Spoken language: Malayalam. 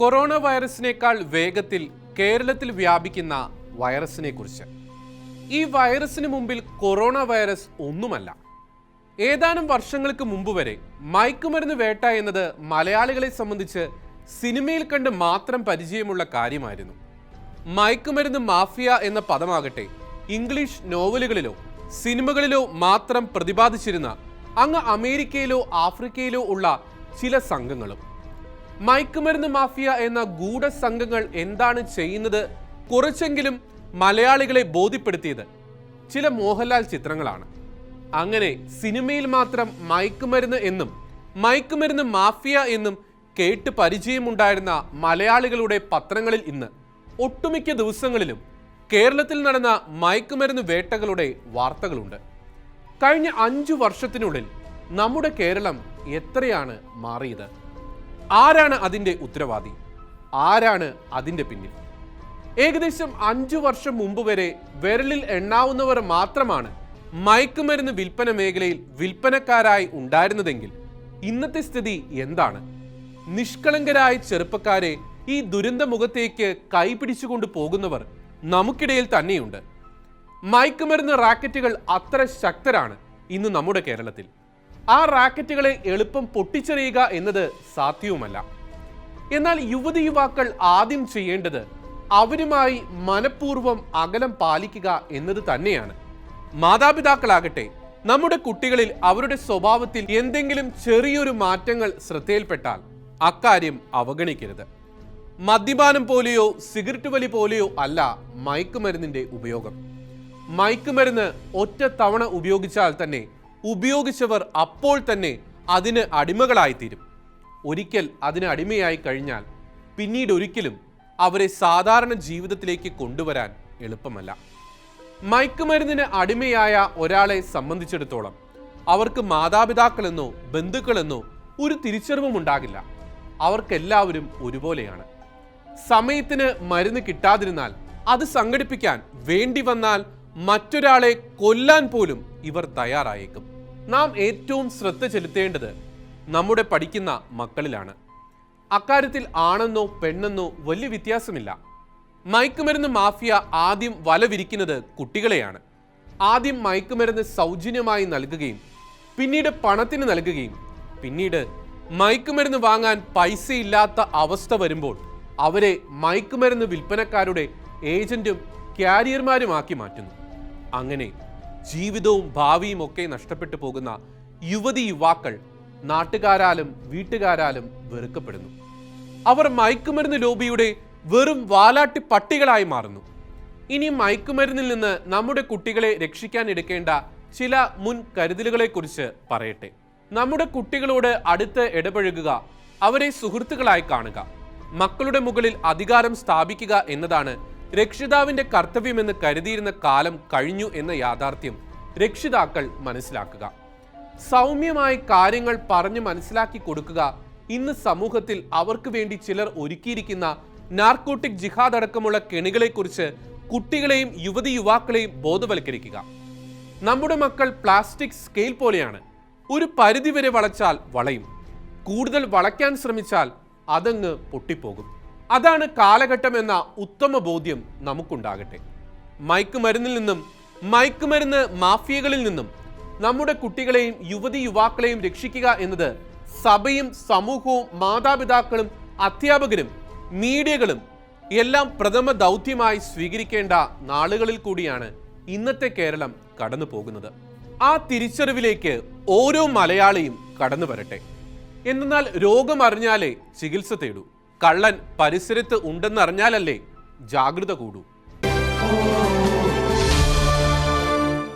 കൊറോണ വൈറസിനേക്കാൾ വേഗത്തിൽ കേരളത്തിൽ വ്യാപിക്കുന്ന വൈറസിനെ കുറിച്ച്. ഈ വൈറസിന് മുമ്പിൽ കൊറോണ വൈറസ് ഒന്നുമല്ല. ഏതാനും വർഷങ്ങൾക്ക് മുമ്പ് വരെ മയക്കുമരുന്ന് വേട്ട എന്നത് മലയാളികളെ സംബന്ധിച്ച് സിനിമയിൽ കണ്ട് മാത്രം പരിചയമുള്ള കാര്യമായിരുന്നു. മയക്കുമരുന്ന് മാഫിയ എന്ന പദമാകട്ടെ ഇംഗ്ലീഷ് നോവലുകളിലോ സിനിമകളിലോ മാത്രം പ്രതിപാദിച്ചിരുന്ന അങ്ങ് അമേരിക്കയിലോ ആഫ്രിക്കയിലോ ഉള്ള ചില സംഘങ്ങളും. മയക്കുമരുന്ന് മാഫിയ എന്ന ഗൂഢസംഘങ്ങൾ എന്താണ് ചെയ്യുന്നത് കുറച്ചെങ്കിലും മലയാളികളെ ബോധ്യപ്പെടുത്തിയത് ചില മോഹൻലാൽ ചിത്രങ്ങളാണ്. അങ്ങനെ സിനിമയിൽ മാത്രം മയക്കുമരുന്ന് എന്നും മയക്കുമരുന്ന് മാഫിയ എന്നും കേട്ട് പരിചയമുണ്ടായിരുന്ന മലയാളികളുടെ പത്രങ്ങളിൽ ഇന്ന് ഒട്ടുമിക്ക ദിവസങ്ങളിലും കേരളത്തിൽ നടന്ന മയക്കുമരുന്ന് വേട്ടകളുടെ വാർത്തകളുണ്ട്. കഴിഞ്ഞ 5 വർഷത്തിനുള്ളിൽ നമ്മുടെ കേരളം എത്രയാണ് മാറിയത്? ആരാണ് അതിൻ്റെ ഉത്തരവാദി? ആരാണ് അതിൻ്റെ പിന്നിൽ? ഏകദേശം 5 വർഷം മുമ്പ് വരെ വിരലിൽ എണ്ണാവുന്നവർ മാത്രമാണ് മയക്കുമരുന്ന് വിൽപ്പന മേഖലയിൽ വിൽപ്പനക്കാരായി ഉണ്ടായിരുന്നതെങ്കിൽ ഇന്നത്തെ സ്ഥിതി എന്താണ്? നിഷ്കളങ്കരായ ചെറുപ്പക്കാരെ ഈ ദുരന്ത മുഖത്തേക്ക് കൈപിടിച്ചുകൊണ്ട് പോകുന്നവർ നമുക്കിടയിൽ തന്നെയുണ്ട്. മയക്കുമരുന്ന് റാക്കറ്റുകൾ അത്ര ശക്തരാണ് ഇന്ന് നമ്മുടെ കേരളത്തിൽ. ആ റാക്കറ്റുകളെ എളുപ്പം പൊട്ടിച്ചെറിയുക എന്നത് സാധ്യവുമല്ല. എന്നാൽ യുവതിയുവാക്കൾ ആദ്യം ചെയ്യേണ്ടത് അവരുമായി മനഃപൂർവ്വം അകലം പാലിക്കുക എന്നത് തന്നെയാണ്. മാതാപിതാക്കളാകട്ടെ നമ്മുടെ കുട്ടികളിൽ അവരുടെ സ്വഭാവത്തിൽ എന്തെങ്കിലും ചെറിയൊരു മാറ്റങ്ങൾ ശ്രദ്ധയിൽപ്പെട്ടാൽ അക്കാര്യം അവഗണിക്കരുത്. മദ്യപാനം പോലെയോ സിഗരറ്റ് വലി പോലെയോ അല്ല മയക്കുമരുന്നിന്റെ ഉപയോഗം. മയക്കുമരുന്ന് ഒറ്റ തവണ ഉപയോഗിച്ചാൽ തന്നെ ഉപയോഗിച്ചവർ അപ്പോൾ തന്നെ അതിന് അടിമകളായിത്തീരും. ഒരിക്കൽ അതിന് അടിമയായി കഴിഞ്ഞാൽ പിന്നീട് ഒരിക്കലും അവരെ സാധാരണ ജീവിതത്തിലേക്ക് കൊണ്ടുവരാൻ എളുപ്പമല്ല. മയക്കുമരുന്നിന് അടിമയായ ഒരാളെ സംബന്ധിച്ചിടത്തോളം അവർക്ക് മാതാപിതാക്കളെന്നോ ബന്ധുക്കളെന്നോ ഒരു തിരിച്ചറിവും ഉണ്ടാകില്ല. അവർക്കെല്ലാവരും ഒരുപോലെയാണ്. സമയത്തിന് മരുന്ന് കിട്ടാതിരുന്നാൽ അത് സംഘടിപ്പിക്കാൻ വേണ്ടി വന്നാൽ മറ്റൊരാളെ കൊല്ലാൻ പോലും ഇവർ തയ്യാറായേക്കും. നാം ഏറ്റവും ശ്രദ്ധ ചെലുത്തേണ്ടത് നമ്മുടെ പഠിക്കുന്ന മക്കളിലാണ്. അക്കാര്യത്തിൽ ആണെന്നോ പെണ്ണെന്നോ വലിയ വ്യത്യാസമില്ല. മയക്കുമരുന്ന് മാഫിയ ആദ്യം വല വിരിക്കുന്നത് കുട്ടികളെയാണ്. ആദ്യം മയക്കുമരുന്ന് സൗജന്യമായി നൽകുകയും പിന്നീട് പണത്തിന് നൽകുകയും പിന്നീട് മയക്കുമരുന്ന് വാങ്ങാൻ പൈസയില്ലാത്ത അവസ്ഥ വരുമ്പോൾ അവരെ മയക്കുമരുന്ന് വിൽപ്പനക്കാരുടെ ഏജന്റും ക്യാരിയർമാരുമാക്കി മാറ്റുന്നു. അങ്ങനെ ജീവിതവും ഭാവിയും ഒക്കെ നഷ്ടപ്പെട്ടു പോകുന്ന യുവതി യുവാക്കൾ നാട്ടുകാരാലും വീട്ടുകാരാലും വെറുക്കപ്പെടുന്നു. അവർ മയക്കുമരുന്ന് ലോബിയുടെ വെറും വാലാട്ടി പട്ടികളായി മാറുന്നു. ഇനി മയക്കുമരുന്നിൽ നിന്ന് നമ്മുടെ കുട്ടികളെ രക്ഷിക്കാൻ എടുക്കേണ്ട ചില മുൻ കരുതലുകളെ കുറിച്ച് പറയട്ടെ. നമ്മുടെ കുട്ടികളോട് അടുത്ത് ഇടപഴകുക, അവരെ സുഹൃത്തുക്കളായി കാണുക. മക്കളുടെ മുകളിൽ അധികാരം സ്ഥാപിക്കുക എന്നതാണ് രക്ഷിതാവിന്റെ കർത്തവ്യമെന്ന് കരുതിയിരുന്ന കാലം കഴിഞ്ഞു എന്ന യാഥാർത്ഥ്യം രക്ഷിതാക്കൾ മനസ്സിലാക്കുക. സൗമ്യമായി കാര്യങ്ങൾ പറഞ്ഞു മനസ്സിലാക്കി കൊടുക്കുക. ഇന്ന് സമൂഹത്തിൽ അവർക്ക് വേണ്ടി ചിലർ ഒരുക്കിയിരിക്കുന്ന നാർക്കോട്ടിക് ജിഹാദ് അടക്കമുള്ള കെണികളെക്കുറിച്ച് കുട്ടികളെയും യുവതി യുവാക്കളെയും ബോധവൽക്കരിക്കുക. നമ്മുടെ മക്കൾ പ്ലാസ്റ്റിക് സ്കെയിൽ പോലെയാണ്. ഒരു പരിധിവരെ വളച്ചാൽ വളയും, കൂടുതൽ വളയ്ക്കാൻ ശ്രമിച്ചാൽ അതങ്ങ് പൊട്ടിപ്പോകും. അതാണ് കാലഘട്ടം എന്ന ഉത്തമ ബോധ്യം നമുക്കുണ്ടാകട്ടെ. മയക്കുമരുന്നിൽ നിന്നും മയക്കുമരുന്ന് മാഫിയകളിൽ നിന്നും നമ്മുടെ കുട്ടികളെയും യുവതി യുവാക്കളെയും രക്ഷിക്കുക എന്നത് സഭയും സമൂഹവും മാതാപിതാക്കളും അധ്യാപകരും മീഡിയകളും എല്ലാം പ്രഥമ ദൗത്യമായി സ്വീകരിക്കേണ്ട നാളുകളിൽ കൂടിയാണ് ഇന്നത്തെ കേരളം കടന്നു പോകുന്നത്. ആ തിരിച്ചറിവിലേക്ക് ഓരോ മലയാളിയും കടന്നു വരട്ടെ. എന്നാൽ രോഗം അറിഞ്ഞാലേ ചികിത്സ തേടൂ. കള്ളൻ പരിസരത്ത് ഉണ്ടെന്നറിഞ്ഞാലല്ലേ ജാഗ്രത കൂടൂ.